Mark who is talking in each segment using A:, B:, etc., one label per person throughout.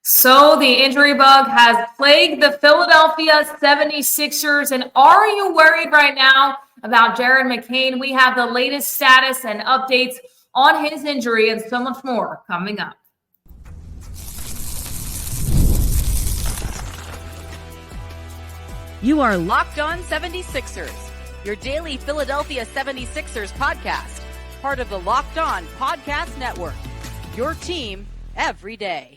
A: So the injury bug has plagued the Philadelphia 76ers. And are you worried right now about Jared McCain? We have the latest status and updates on his injury and so much more coming up.
B: You are Locked On 76ers, your daily Philadelphia 76ers podcast, part of the Locked On Podcast Network, your team every day.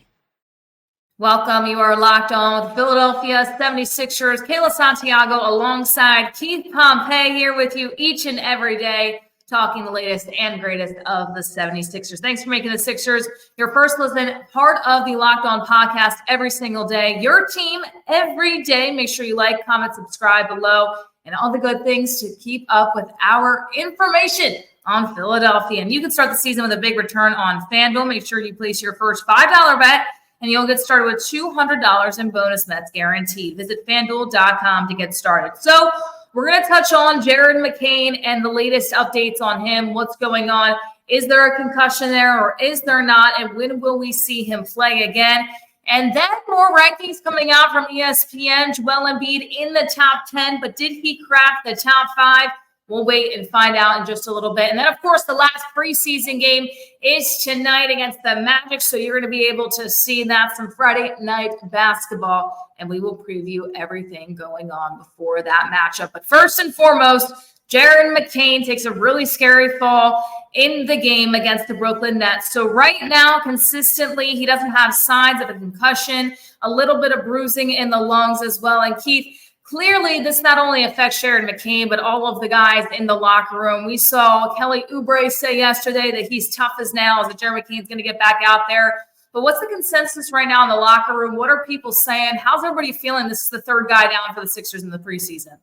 A: Welcome. You are Locked On with Philadelphia 76ers. Kayla Santiago alongside Keith Pompey here with you each and every day, talking the latest and greatest of the 76ers. Thanks for making the Sixers your first listen, part of the Locked On podcast every single day. Your team every day. Make sure you like, comment, subscribe below, and all the good things to keep up with our information on Philadelphia. And you can start the season with a big return on FanDuel. Make sure you place your first $5 bet, and you'll get started with $200 in bonus bets guaranteed. Visit FanDuel.com to get started. So we're going to touch on Jared McCain and the latest updates on him. What's going on? Is there a concussion there or is there not? And when will we see him play again? And then more rankings coming out from ESPN. Joel Embiid in the top 10, but did he crack the top 5? We'll wait and find out in just a little bit. And then, of course, the last preseason game is tonight against the Magic. So you're going to be able to see that, some Friday night basketball. And we will preview everything going on before that matchup. But first and foremost, Jared McCain takes a really scary fall in the game against the Brooklyn Nets. So right now, consistently, he doesn't have signs of a concussion, a little bit of bruising in the lungs as well. And Keith, clearly, this not only affects Jared McCain, but all of the guys in the locker room. We saw Kelly Oubre say yesterday that he's tough as nails, that Jared McCain's going to get back out there. But what's the consensus right now in the locker room? What are people saying? How's everybody feeling? This is the third guy down for the Sixers in the preseason.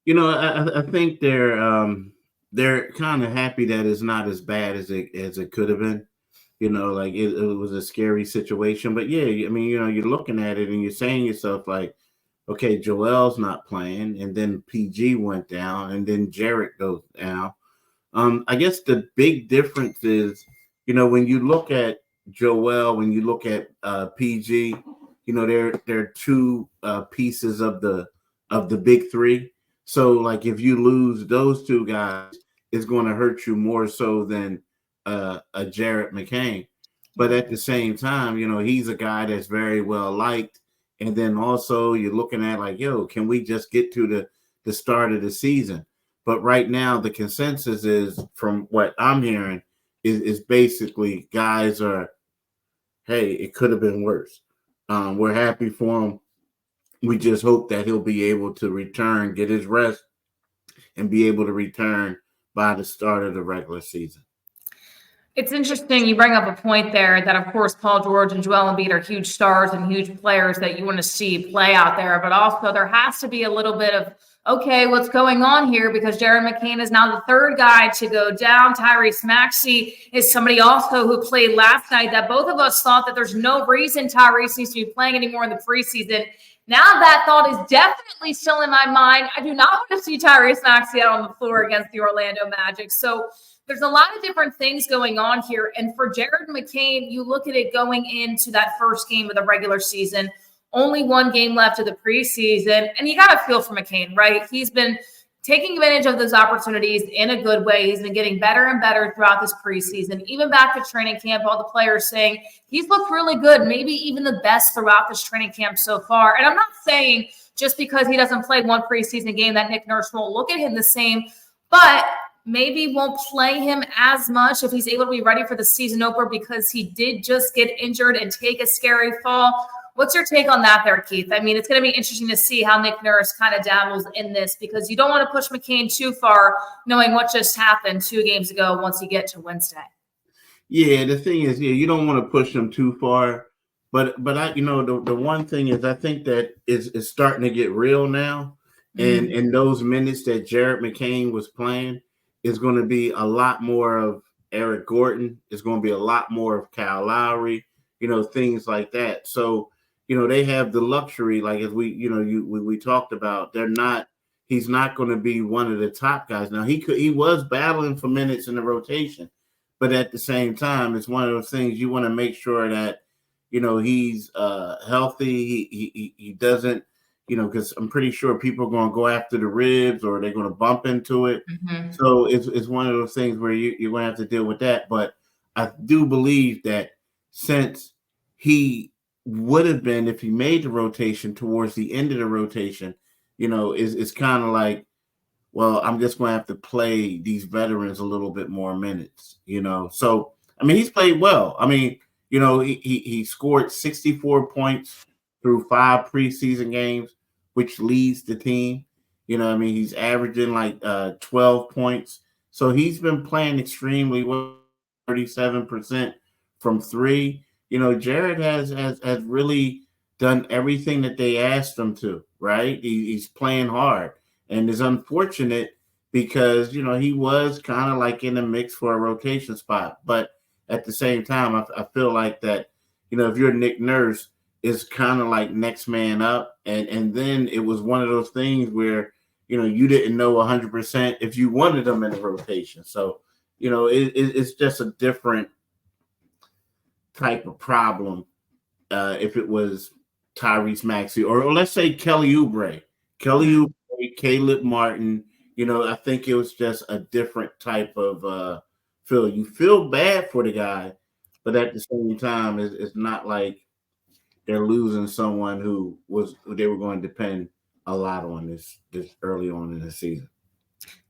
C: You know, I think they're kind of happy that it's not as bad as it could have been. You know, like it was a scary situation. But yeah, I mean, you know, you're looking at it and you're saying to yourself like, okay, Joel's not playing, and then PG went down, and then Jarrett goes down. I guess the big difference is, you know, when you look at Joel, when you look at PG, you know, they're two pieces of the big three. So, like, if you lose those two guys, it's going to hurt you more so than a Jared McCain. But at the same time, you know, he's a guy that's very well liked. And then also you're looking at like, yo, can we just get to the start of the season? But right now the consensus is, from what I'm hearing, is basically guys are, hey, it could have been worse. We're happy for him. We just hope that he'll be able to return, get his rest, and be able to return by the start of the regular season.
A: It's interesting you bring up a point there that, of course, Paul George and Joel Embiid are huge stars and huge players that you want to see play out there. But also there has to be a little bit of, okay, what's going on here? Because Jared McCain is now the third guy to go down. Tyrese Maxey is somebody also who played last night that both of us thought that there's no reason Tyrese needs to be playing anymore in the preseason. Now that thought is definitely still in my mind. I do not want to see Tyrese Maxey out on the floor against the Orlando Magic. So there's a lot of different things going on here. And for Jared McCain, you look at it going into that first game of the regular season, only one game left of the preseason. And you got to feel for McCain, right? He's been taking advantage of those opportunities in a good way. He's been getting better and better throughout this preseason, even back to training camp, all the players saying he's looked really good, maybe even the best throughout this training camp so far. And I'm not saying just because he doesn't play one preseason game that Nick Nurse won't look at him the same, but maybe won't play him as much if he's able to be ready for the season opener because he did just get injured and take a scary fall. What's your take on that there, Keith? I mean, it's going to be interesting to see how Nick Nurse kind of dabbles in this because you don't want to push McCain too far knowing what just happened 2 games ago once you get to Wednesday.
C: Yeah, the thing is, yeah, you don't want to push him too far. But I, you know, the one thing is I think that is starting to get real now. And in those minutes that Jared McCain was playing, is going to be a lot more of Eric Gordon. It's going to be a lot more of Kyle Lowry, you know, things like that. So, you know, they have the luxury, like as we talked about, he's not going to be one of the top guys. Now he was battling for minutes in the rotation, but at the same time, it's one of those things you want to make sure that he's healthy. He doesn't, because I'm pretty sure people are going to go after the ribs or they're going to bump into it.
A: Mm-hmm.
C: So it's one of those things where you're going to have to deal with that. But I do believe that since he would have been, if he made the rotation towards the end of the rotation, it's kind of like, well, I'm just going to have to play these veterans a little bit more minutes, So, I mean, he's played well. I mean, he scored 64 points through 5 preseason games, which leads the team. I mean, he's averaging like 12 points. So he's been playing extremely well, 37% from 3. Jared has really done everything that they asked him to, right? He's playing hard. And it's unfortunate because, he was kind of like in the mix for a rotation spot. But at the same time, I feel like that, if you're Nick Nurse, it's kind of like next man up. And then it was one of those things where, you didn't know 100% if you wanted them in the rotation. So, it's just a different type of problem if it was Tyrese Maxey or let's say Kelly Oubre. Caleb Martin, I think it was just a different type of feel. You feel bad for the guy, but at the same time, it's not like they're losing someone who they were going to depend a lot on this early on in the season.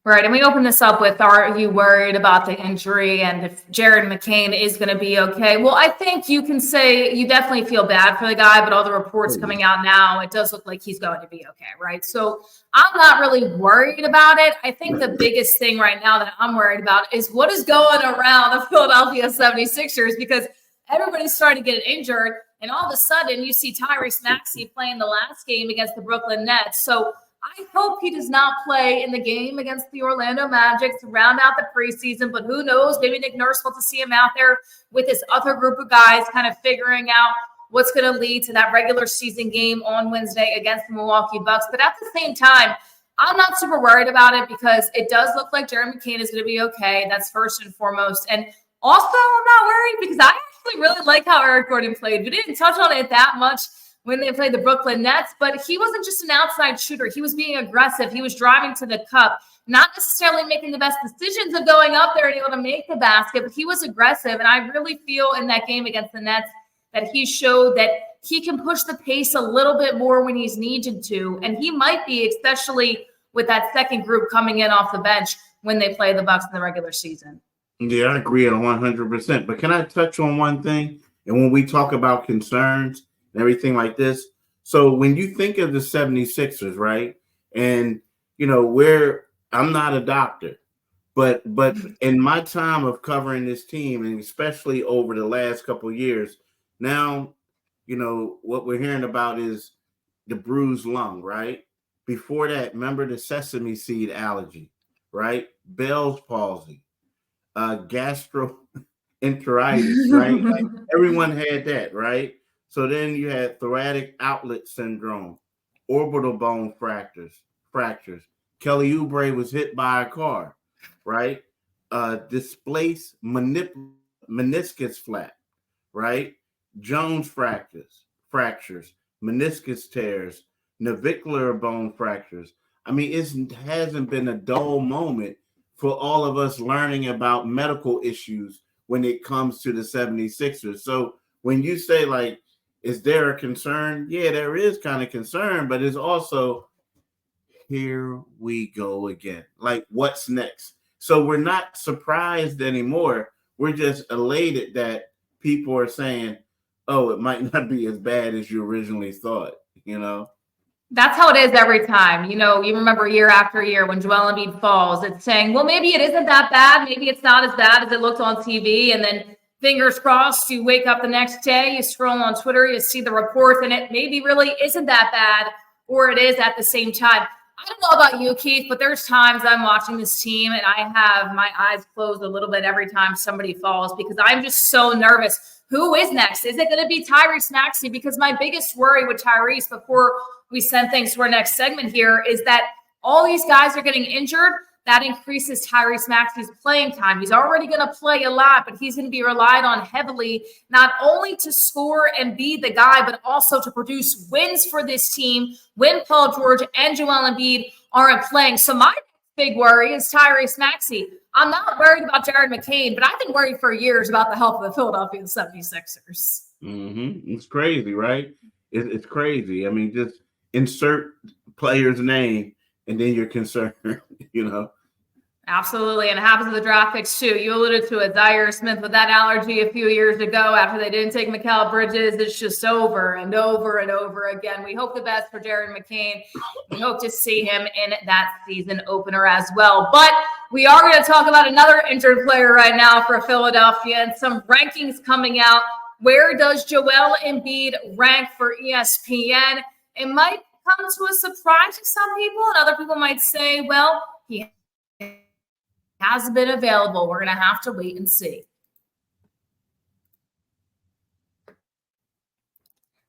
A: Right. And we open this up with, are you worried about the injury and if Jared McCain is going to be okay? Well, I think you can say you definitely feel bad for the guy, but all the reports coming out now, it does look like he's going to be okay. Right. So I'm not really worried about it. I think the biggest thing right now that I'm worried about is what is going around the Philadelphia 76ers, because everybody's starting to get injured. And all of a sudden you see Tyrese Maxey playing the last game against the Brooklyn Nets. So I hope he does not play in the game against the Orlando Magic to round out the preseason, but who knows? Maybe Nick Nurse wants to see him out there with his other group of guys kind of figuring out what's going to lead to that regular season game on Wednesday against the Milwaukee Bucks. But at the same time, I'm not super worried about it because it does look like Jared McCain is going to be okay. That's first and foremost. And also, I'm not worried because I actually really like how Eric Gordon played. We didn't touch on it that much when they played the Brooklyn Nets, but he wasn't just an outside shooter. He was being aggressive. He was driving to the cup, not necessarily making the best decisions of going up there and able to make the basket, but he was aggressive. And I really feel in that game against the Nets that he showed that he can push the pace a little bit more when he's needed to. And he might be, especially with that second group coming in off the bench when they play the Bucks in the regular season.
C: Yeah, I agree on 100%. But can I touch on one thing? And when we talk about concerns and everything like this, so when you think of the 76ers, right? And, I'm not a doctor, but in my time of covering this team, and especially over the last couple of years, now, what we're hearing about is the bruised lung, right? Before that, remember the sesame seed allergy, right? Bell's palsy, gastroenteritis, right? Like everyone had that, right? So then you had thoracic outlet syndrome, orbital bone fractures. Kelly Oubre was hit by a car, right? Displaced meniscus flap, right? Jones fractures, meniscus tears, navicular bone fractures. I mean, it hasn't been a dull moment for all of us learning about medical issues when it comes to the 76ers. So when you say, like, is there a concern? Yeah, there is kind of concern, but it's also, here we go again. Like, what's next? So we're not surprised anymore. We're just elated that people are saying, oh, it might not be as bad as you originally thought,
A: That's how it is every time. You remember year after year when Joel Embiid falls, it's saying, well, maybe it isn't that bad. Maybe it's not as bad as it looked on TV. And then fingers crossed, you wake up the next day, you scroll on Twitter, you see the reports, and it maybe really isn't that bad, or it is at the same time. I don't know about you, Keith, but there's times I'm watching this team and I have my eyes closed a little bit every time somebody falls because I'm just so nervous. Who is next? Is it going to be Tyrese Maxey? Because my biggest worry with Tyrese before we send things to our next segment here is that all these guys are getting injured, that increases Tyrese Maxey's playing time. He's already going to play a lot, but he's going to be relied on heavily, not only to score and be the guy, but also to produce wins for this team when Paul George and Joel Embiid aren't playing. So my big worry is Tyrese Maxey. I'm not worried about Jared McCain, but I've been worried for years about the health of the Philadelphia 76ers.
C: It's crazy, right? It's crazy. I mean, just insert player's name and then you're concerned, you know.
A: Absolutely, and it happens with the draft picks too. You alluded to it, Zaire Smith with that allergy a few years ago after they didn't take Mikal Bridges. It's just over and over and over again. We hope the best for Jared McCain. We hope to see him in that season opener as well. But we are going to talk about another injured player right now for Philadelphia and some rankings coming out. Where does Joel Embiid rank for ESPN? It might come to a surprise to some people, and other people might say, well, he hasn't been available. We're going to have to wait and see.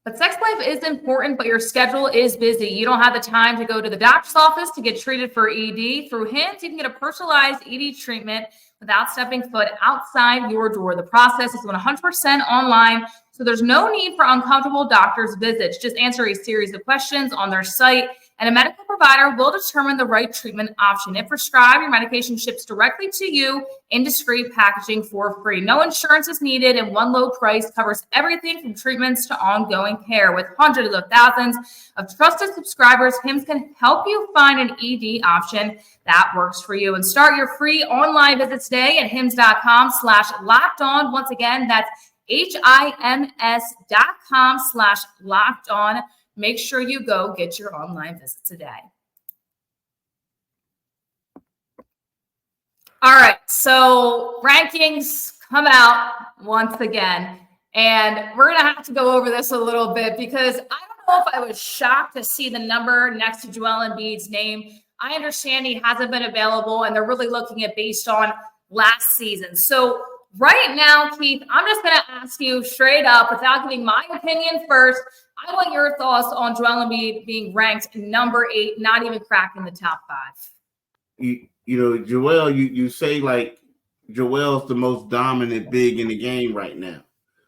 A: But sex life is important, but your schedule is busy. You don't have the time to go to the doctor's office to get treated for ED. Through Hims, you can get a personalized ED treatment without stepping foot outside your door. The process is 100% online, so there's no need for uncomfortable doctor's visits. Just answer a series of questions on their site, and a medical provider will determine the right treatment option. If prescribed, your medication ships directly to you in discreet packaging for free. No insurance is needed, and one low price covers everything from treatments to ongoing care. With hundreds of thousands of trusted subscribers, Hims can help you find an ED option that works for you. And start your free online visit today at hims.com/lockedon. Once again, that's HIMS.com/lockedon. Make sure you go get your online visit today. All right, so rankings come out once again, and we're going to have to go over this a little bit because I don't know if I was shocked to see the number next to Joel Embiid's name. I understand he hasn't been available, and they're really looking at based on last season. So right now, Keith, I'm just going to ask you straight up, without giving my opinion first, I want your thoughts on Joel Embiid being ranked number 8, not even cracking the top 5.
C: You know, Joel, you say like Joel's the most dominant big in the game right now.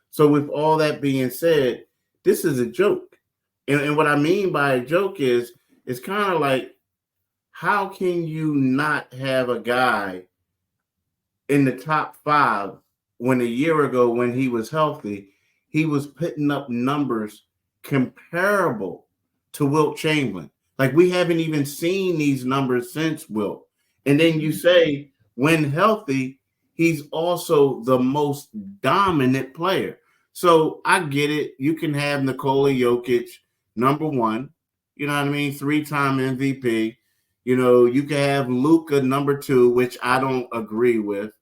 C: So with all that being said, this is a joke. And what I mean by a joke is it's kind of like, how can you not have a guy in the top 5 when a year ago when he was healthy, he was putting up numbers comparable to Wilt Chamberlain? Like, we haven't even seen these numbers since Wilt. And then you say, when healthy, he's also the most dominant player. So I get it. You can have Nikola Jokic, number 1, you know what I mean? 3-time MVP. You know, you can have Luka, number 2, which I don't agree with.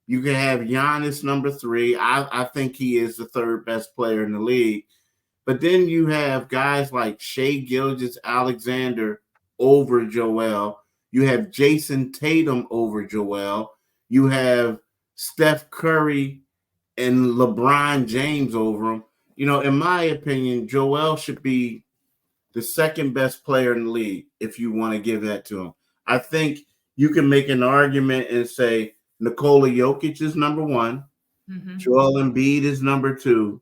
C: You can have Giannis, number 3. I think he is the 3rd best player in the league. But then you have guys like Shai Gilgeous-Alexander over Joel. You have Jason Tatum over Joel. You have Steph Curry and LeBron James over him. You know, in my opinion, Joel should be the 2nd best player in the league if you want to give that to him. I think you can make an argument and say Nikola Jokic is number 1, Joel Embiid is number 2,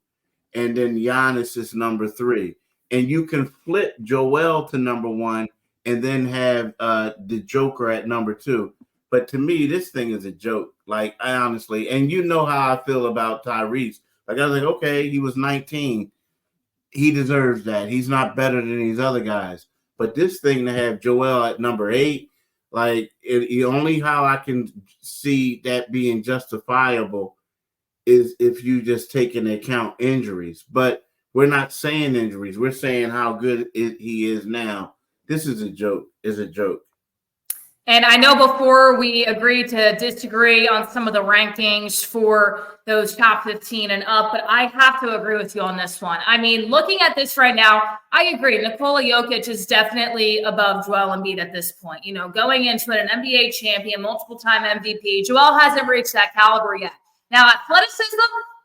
C: and then Giannis is number 3. And you can flip Joel to number 1 and then have the Joker at number 2. But to me, this thing is a joke. Like, I honestly, and you know how I feel about Tyrese. Like, I was like, okay, he was 19. He deserves that. He's not better than these other guys. But this thing to have Joel at number 8, like, it only how I can see that being justifiable is if you just take into account injuries. But we're not saying injuries. We're saying how good he is now. This is a joke. It's a joke.
A: And I know before we agreed to disagree on some of the rankings for those top 15 and up, but I have to agree with you on this one. I mean, looking at this right now, I agree. Nikola Jokic is definitely above Joel Embiid at this point. You know, going into it, an NBA champion, multiple-time MVP, Joel hasn't reached that caliber yet. Now, athleticism,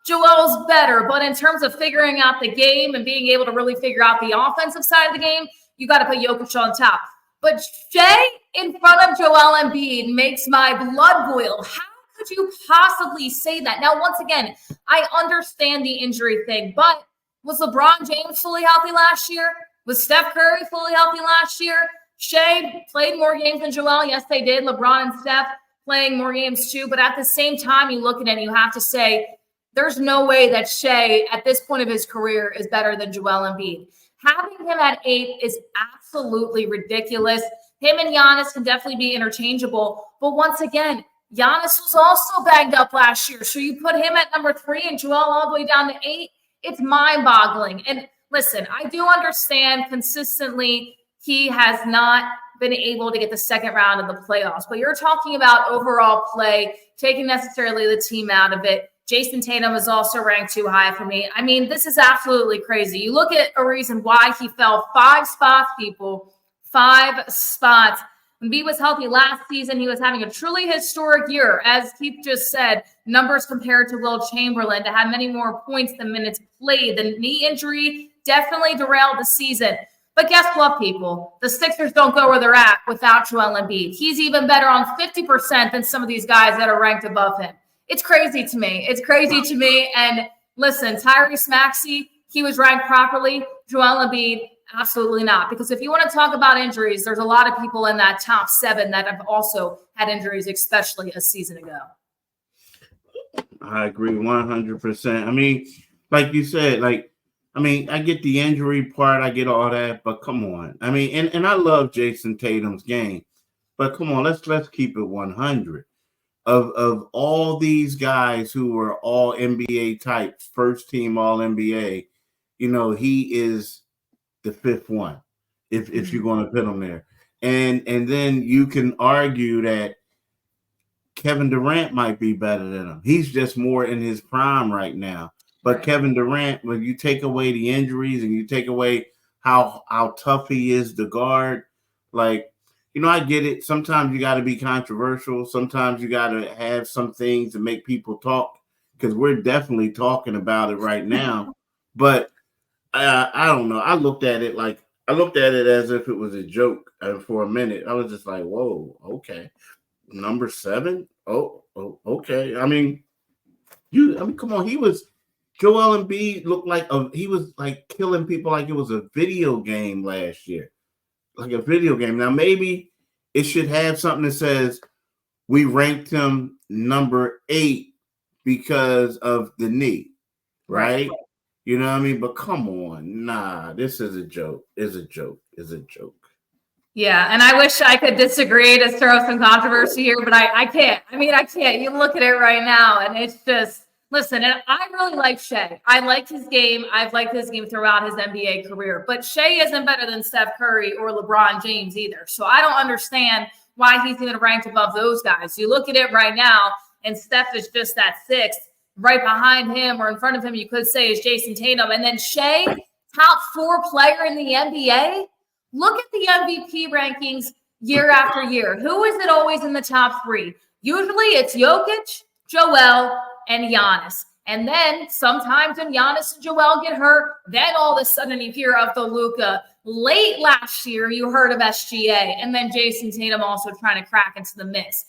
A: Joel's better, but in terms of figuring out the game and being able to really figure out the offensive side of the game, you got to put Jokic on top. But Shea in front of Joel Embiid makes my blood boil. How could you possibly say that? Now, once again, I understand the injury thing, but was LeBron James fully healthy last year? Was Steph Curry fully healthy last year? Shea played more games than Joel. Yes, they did. LeBron and Steph playing more games too. But at the same time, you look at it and you have to say, there's no way that Shea, at this point of his career, is better than Joel Embiid. Having him at 8 is absolutely ridiculous. Him and Giannis can definitely be interchangeable. But once again, Giannis was also banged up last year. So you put him at number 3 and Joel all the way down to 8. It's mind-boggling. And listen, I do understand consistently he has not been able to get the second round of the playoffs. But you're talking about overall play, taking necessarily the team out of it. Jason Tatum is also ranked too high for me. I mean, this is absolutely crazy. You look at a reason why he fell 5 spots, people, 5 spots. When Embiid was healthy last season, he was having a truly historic year. As Keith just said, numbers compared to Will Chamberlain to have many more points than minutes played. The knee injury definitely derailed the season. But guess what, people? The Sixers don't go where they're at without Joel Embiid. He's even better on 50% than some of these guys that are ranked above him. It's crazy to me. It's crazy to me. And listen, Tyrese Maxey, he was ranked properly. Joel Embiid, absolutely not. Because if you want to talk about injuries, there's a lot of people in that top 7 that have also had injuries, especially a season ago.
C: I agree 100%. I mean, like you said, I get the injury part. I get all that. But come on. I mean, and I love Jason Tatum's game. But come on, let's keep it 100. Of all these guys who were all NBA types, first team all NBA, he is the 5th one, if you're going to put him there. And then you can argue that Kevin Durant might be better than him. He's just more in his prime right now. But right. Kevin Durant, when you take away the injuries and you take away how tough he is to guard, I get it. Sometimes you got to be controversial. Sometimes you got to have some things to make people talk, because we're definitely talking about it right now. But I don't know. I looked at it as if it was a joke for a minute. I was just like, whoa, okay. Number 7? Oh, okay. I mean, come on. Joel Embiid looked like he was like killing people like it was a video game last year. Like a video game. Now, maybe it should have something that says we ranked him number 8 because of the knee, right? You know what I mean? But come on. Nah, this is a joke. It's a joke.
A: Yeah, and I wish I could disagree to throw some controversy here, but I can't. I mean, I can't. You look at it right now, and it's just, listen, and I really like Shea. I liked his game. I've liked his game throughout his NBA career. But Shea isn't better than Steph Curry or LeBron James either. So I don't understand why he's even ranked above those guys. You look at it right now, and Steph is just that 6th. Right behind him or in front of him, you could say, is Jason Tatum. And then Shea, top 4 player in the NBA. Look at the MVP rankings year after year. Who is it always in the top 3? Usually it's Jokic, Joel, and Giannis. And then sometimes when Giannis and Joel get hurt, then all of a sudden you hear of the Luka. Late last year, you heard of SGA. And then Jason Tatum also trying to crack into the mix.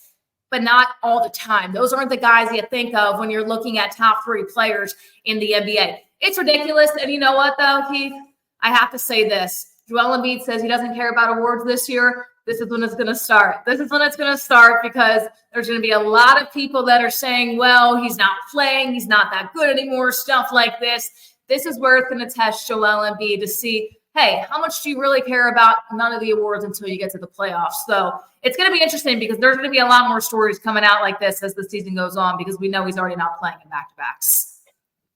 A: But not all the time. Those aren't the guys you think of when you're looking at top 3 players in the NBA. It's ridiculous. And you know what, though, Keith? I have to say this. Joel Embiid says he doesn't care about awards this year. This is when it's going to start. This is when it's going to start, because there's going to be a lot of people that are saying, well, he's not playing. He's not that good anymore, stuff like this. This is where it's going to test Joel Embiid to see, hey, how much do you really care about none of the awards until you get to the playoffs? So it's going to be interesting, because there's going to be a lot more stories coming out like this as the season goes on, because we know he's already not playing in back-to-backs.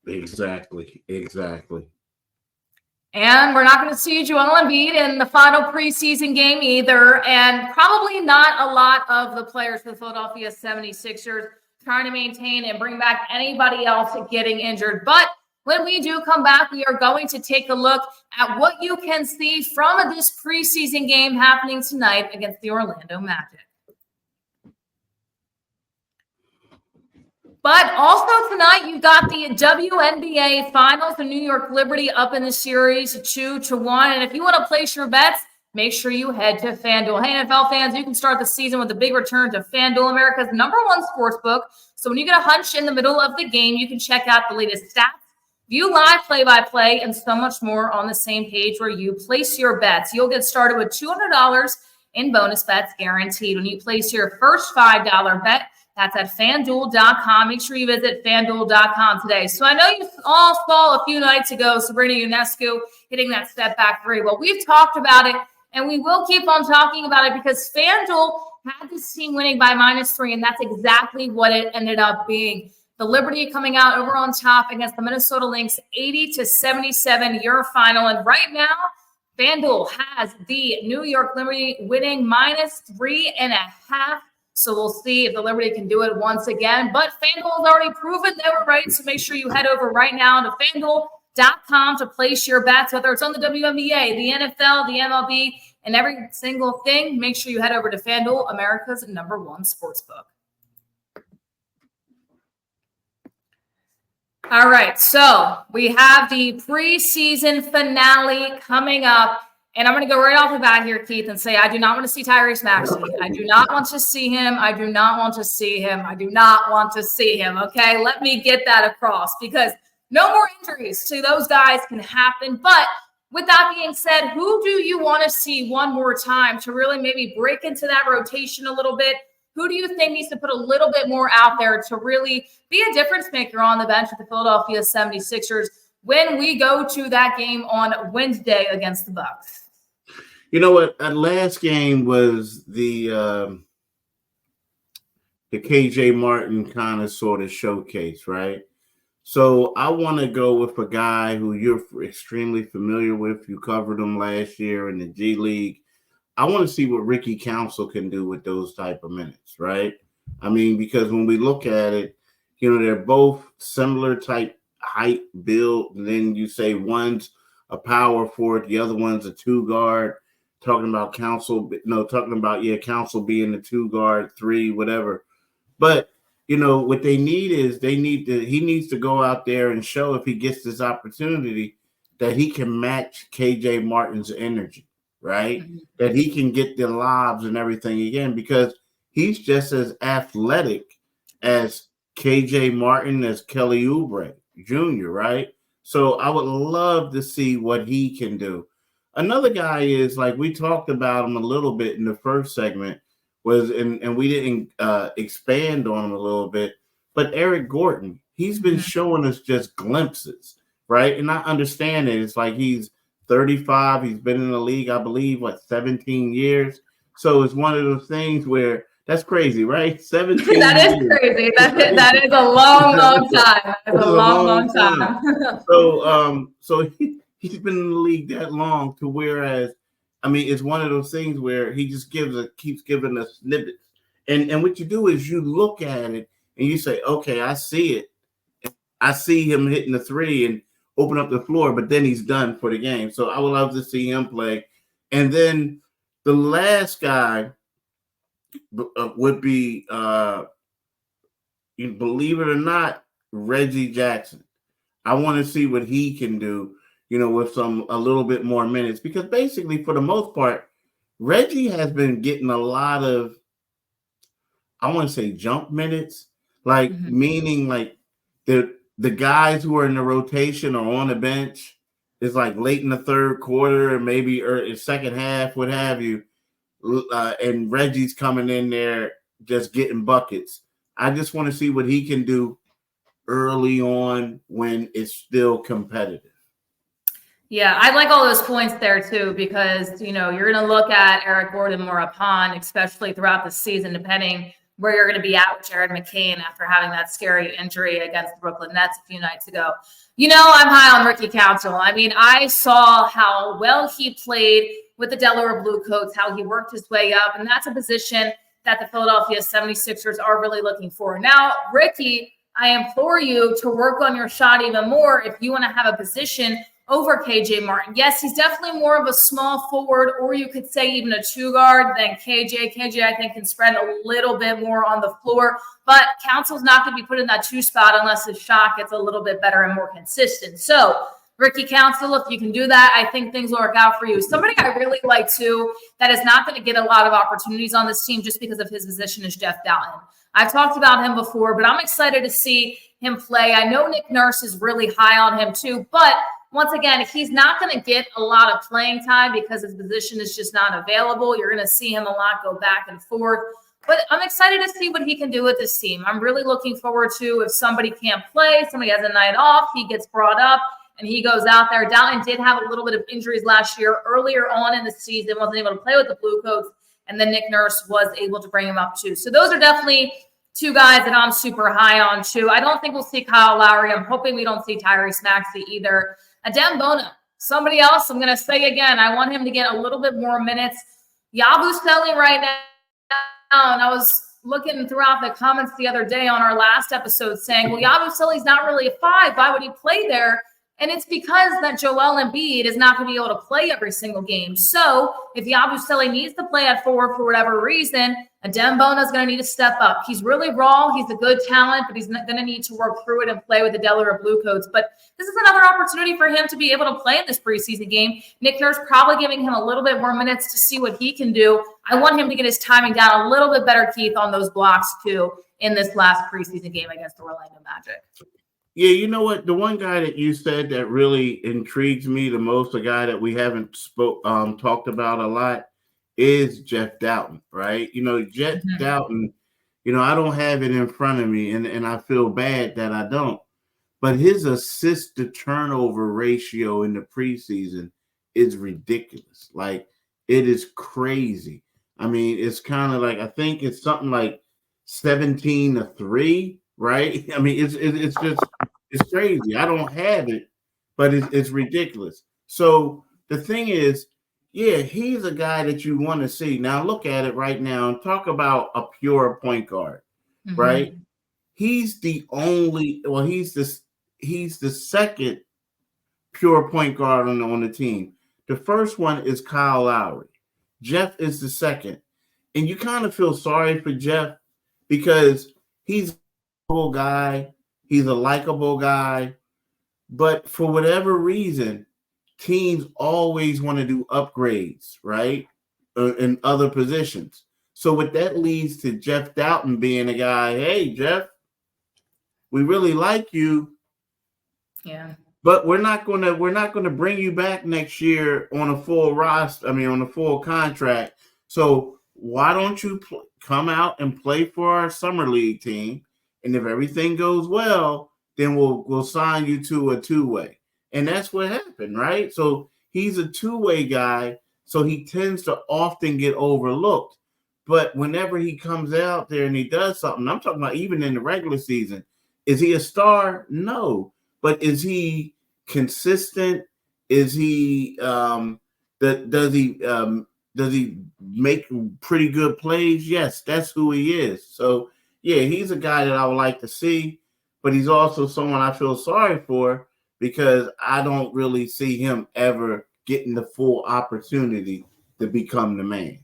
C: Exactly.
A: And we're not going to see Joel Embiid in the final preseason game either. And probably not a lot of the players for the Philadelphia 76ers trying to maintain and bring back anybody else getting injured. But when we do come back, we are going to take a look at what you can see from this preseason game happening tonight against the Orlando Magic. But also tonight, you got the WNBA Finals, the New York Liberty up in the series 2-1. And if you want to place your bets, make sure you head to FanDuel. Hey, NFL fans, you can start the season with a big return to FanDuel, America's #1 sportsbook. So when you get a hunch in the middle of the game, you can check out the latest stats, view live play-by-play, and so much more on the same page where you place your bets. You'll get started with $200 in bonus bets guaranteed when you place your first $5 bet. That's at FanDuel.com. Make sure you visit FanDuel.com today. So I know you all saw a few nights ago Sabrina Ionescu hitting that step back three. Well, we've talked about it, and we will keep on talking about it because FanDuel had this team winning by -3, and that's exactly what it ended up being. The Liberty coming out over on top against the Minnesota Lynx, 80-77 your final. And right now, FanDuel has the New York Liberty winning -3.5. So we'll see if the Liberty can do it once again. But FanDuel has already proven they were right. So make sure you head over right now to FanDuel.com to place your bets, whether it's on the WNBA, the NFL, the MLB, and every single thing. Make sure you head over to FanDuel, America's #1 sportsbook. All right, so we have the preseason finale coming up. And I'm going to go right off the bat here, Keith, and say I do not want to see Tyrese Maxey. I do not want to see him. I do not want to see him. I do not want to see him, okay? Let me get that across because no more injuries to those guys can happen. But with that being said, who do you want to see one more time to really maybe break into that rotation a little bit? Who do you think needs to put a little bit more out there to really be a difference maker on the bench with the Philadelphia 76ers when we go to that game on Wednesday against the Bucks?
C: You know what? That last game was the KJ Martin kind of sort of showcase, right? So I want to go with a guy who you're extremely familiar with. You covered him last year in the G League. I want to see what Ricky Council can do with those type of minutes, right? I mean, because when we look at it, you know, they're both similar type height, build, and then you say one's a power forward, the other one's a two guard. Talking about Council being the two guard, three, whatever. But you know what they need is he needs to go out there and show if he gets this opportunity that he can match KJ Martin's energy, right? Mm-hmm. That he can get the lobs and everything again because he's just as athletic as KJ Martin, as Kelly Oubre Jr., right? So I would love to see what he can do. Another guy is, like we talked about him a little bit in the first segment, and we didn't expand on him a little bit, but Eric Gordon, he's been showing us just glimpses, right? And I understand it. It's like he's 35. He's been in the league, I believe, 17 years. So it's one of those things where that's crazy, right? 17
A: That is
C: years.
A: crazy. That is a long time. That's a long time.
C: So he's been in the league that long to whereas, I mean, it's one of those things where he just keeps giving us snippets. And what you do is you look at it and you say, okay, I see it. I see him hitting the three and open up the floor, but then he's done for the game. So I would love to see him play. And then the last guy would be, you believe it or not, Reggie Jackson. I want to see what he can do, you know, with a little bit more minutes, because basically for the most part, Reggie has been getting a lot of, I want to say jump minutes, like meaning like the guys who are in the rotation or on the bench is like late in the third quarter or maybe second half, what have you. And Reggie's coming in there just getting buckets. I just want to see what he can do early on when it's still competitive.
A: Yeah, I like all those points there too, because, you know, you're going to look at Eric Gordon more upon, especially throughout the season, depending where you're going to be at with Jared McCain after having that scary injury against the Brooklyn Nets a few nights ago. You know, I'm high on Ricky Council. I mean, I saw how well he played with the Delaware Bluecoats, how he worked his way up, and that's a position that the Philadelphia 76ers are really looking for. Now, Ricky, I implore you to work on your shot even more if you want to have a position over KJ Martin. Yes, he's definitely more of a small forward, or you could say even a two guard than KJ. KJ, I think, can spread a little bit more on the floor, but Council's not going to be put in that two spot unless his shot gets a little bit better and more consistent. So Ricky Council, if you can do that, I think things will work out for you. Somebody I really like too that is not going to get a lot of opportunities on this team just because of his position is Jeff Dalton. I've talked about him before, but I'm excited to see him play. I know Nick Nurse is really high on him too, but once again, he's not going to get a lot of playing time because his position is just not available. You're going to see him a lot go back and forth. But I'm excited to see what he can do with this team. I'm really looking forward to if somebody can't play, somebody has a night off, he gets brought up and he goes out there. Dalton did have a little bit of injuries last year. Earlier on in the season, wasn't able to play with the Bluecoats, and then Nick Nurse was able to bring him up too. So those are definitely two guys that I'm super high on too. I don't think we'll see Kyle Lowry. I'm hoping we don't see Tyrese Maxey either. Adem Bona, somebody else, I'm going to say again, I want him to get a little bit more minutes. Yabusele right now, and I was looking throughout the comments the other day on our last episode saying, well, Yabusele's not really a 5. Why would he play there? And it's because that Joel Embiid is not going to be able to play every single game. So if Yabusele needs to play at 4 for whatever reason, Adem Bona is going to need to step up. He's really raw. He's a good talent, but he's going to need to work through it and play with the Delaware Bluecoats. But this is another opportunity for him to be able to play in this preseason game. Nick Nurse probably giving him a little bit more minutes to see what he can do. I want him to get his timing down a little bit better, Keith, on those blocks too in this last preseason game against the Orlando Magic.
C: Yeah, you know what? The one guy that you said that really intrigues me the most, a guy that we haven't talked about a lot, is Jeff Dalton, right? You know, Jeff Dalton, you know, I don't have it in front of me, and I feel bad that I don't. But his assist to turnover ratio in the preseason is ridiculous. Like, it is crazy. I mean, it's kind of like, I think it's something like 17-3, right? I mean, it's just, it's crazy. I don't have it, but it's ridiculous. So the thing is, yeah, he's a guy that you want to see. Now look at it right now and talk about a pure point guard, right? He's the only, well, he's the second pure point guard on the team. The first one is Kyle Lowry. Jeff is the second. And you kind of feel sorry for Jeff because he's a cool guy. He's a likable guy. But for whatever reason, teams always want to do upgrades, right? In other positions. So what that leads to Jeff Dalton being a guy, hey, Jeff, we really like you.
A: Yeah.
C: But we're not gonna bring you back next year on a full roster. I mean, on a full contract. So why don't you come out and play for our summer league team? And if everything goes well, then we'll sign you to a two-way. And that's what happened, right? So he's a two-way guy, so he tends to often get overlooked. But whenever he comes out there and he does something, I'm talking about even in the regular season, is he a star? No. But is he consistent? Is he does he make pretty good plays? Yes, that's who he is. So yeah, he's a guy that I would like to see, but he's also someone I feel sorry for because I don't really see him ever getting the full opportunity to become the man.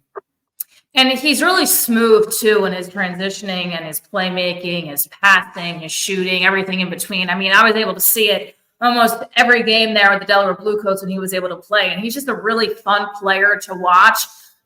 A: And he's really smooth too in his transitioning and his playmaking, his passing, his shooting, everything in between. I mean, I was able to see it almost every game there with the Delaware Bluecoats when he was able to play. And he's just a really fun player to watch.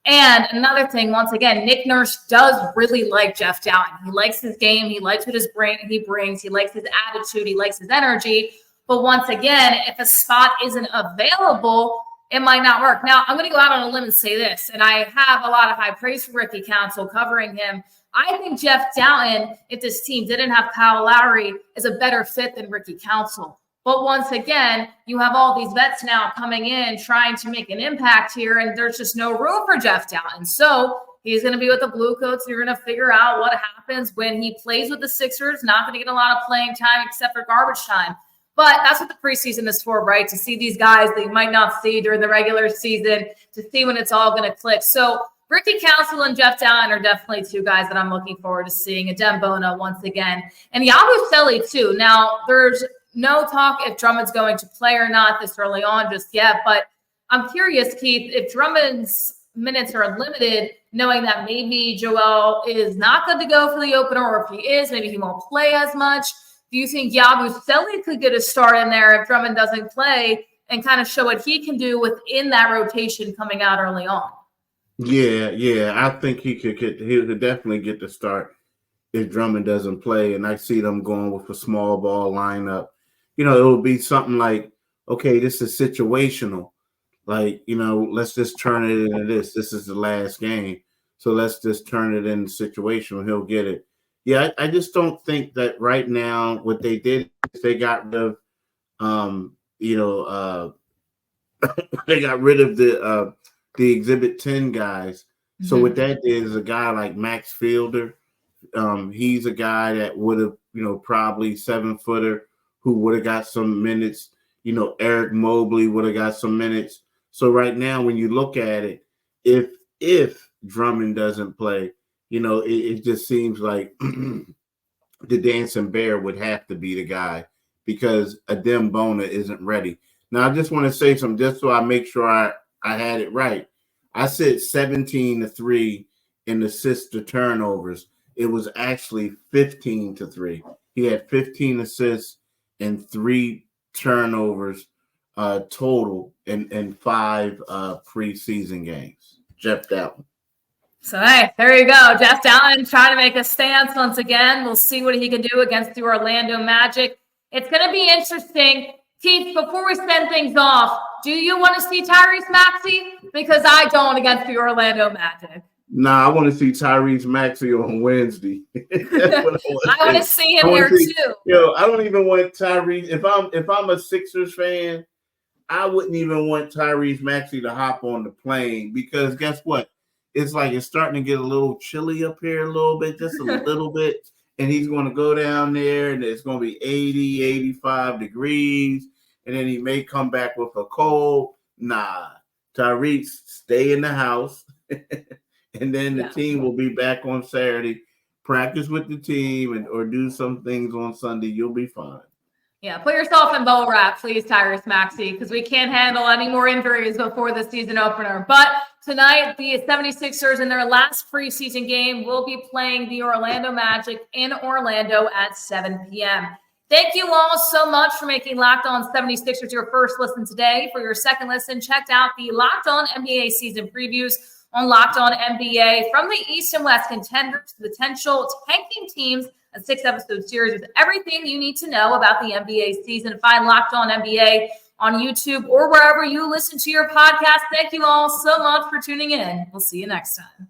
A: And another thing, once again, Nick Nurse does really like Jeff Dalton. He likes his game. He likes what he brings. He likes his attitude. He likes his energy. But once again, if a spot isn't available, it might not work. Now, I'm going to go out on a limb and say this, and I have a lot of high praise for Ricky Council covering him. I think Jeff Dalton, if this team didn't have Kyle Lowry, is a better fit than Ricky Council. But once again, you have all these vets now coming in trying to make an impact here, and there's just no room for Jeff Dalton. So he's going to be with the Bluecoats. You're going to figure out what happens when he plays with the Sixers. Not going to get a lot of playing time except for garbage time. But that's what the preseason is for, right? To see these guys that you might not see during the regular season, to see when it's all going to click. So Ricky Council and Jeff Dalton are definitely two guys that I'm looking forward to seeing. Adem Bona once again. And Yabusele too. Now, there's no talk if Drummond's going to play or not this early on just yet. But I'm curious, Keith, if Drummond's minutes are limited, knowing that maybe Joel is not good to go for the opener, or if he is, maybe he won't play as much. Do you think Yabusele could get a start in there if Drummond doesn't play and kind of show what he can do within that rotation coming out early on?
C: Yeah. I think he could definitely get the start if Drummond doesn't play. And I see them going with a small ball lineup. It will be something like, okay, this is situational. Like, let's just turn it into this. This is the last game. So let's just turn it into situational. He'll get it. Yeah, I just don't think that right now what they did is they got rid of they got rid of the Exhibit 10 guys. Mm-hmm. So what that did is a guy like Max Fielder. He's a guy that would have, probably 7-footer who would have got some minutes. Eric Mobley would have got some minutes. So right now, when you look at it, if Drummond doesn't play, it just seems like the Dancing Bear would have to be the guy because Adem Bona isn't ready. Now, I just want to say something just so I make sure I had it right. I said 17-3 in assists to turnovers. It was actually 15-3. He had 15 assists and 3 turnovers total in 5 preseason games. Jeff Dalton.
A: So, hey, there you go. Jeff Dalton trying to make a stance once again. We'll see what he can do against the Orlando Magic. It's going to be interesting. Keith, before we send things off, do you want to see Tyrese Maxey? Because I don't against the Orlando Magic.
C: Nah, I want to see Tyrese Maxey on Wednesday.
A: I want to see him there too.
C: I don't even want Tyrese. If I'm a Sixers fan, I wouldn't even want Tyrese Maxey to hop on the plane because guess what? It's like it's starting to get a little chilly up here a little bit, just a little bit. And he's going to go down there and it's going to be 80, 85 degrees. And then he may come back with a cold. Nah, Tyrese, stay in the house. And then the team will be back on Saturday. Practice with the team or do some things on Sunday. You'll be fine.
A: Yeah, put yourself in bubble wrap, please, Tyrese Maxey, because we can't handle any more injuries before the season opener. But tonight, the 76ers in their last preseason game will be playing the Orlando Magic in Orlando at 7 p.m. Thank you all so much for making Locked On 76ers your first listen today. For your second listen, check out the Locked On NBA season previews on Locked On NBA, from the East and West contenders to potential tanking teams. A 6-episode series with everything you need to know about the NBA season. Find Locked On NBA on YouTube or wherever you listen to your podcast. Thank you all so much for tuning in. We'll see you next time.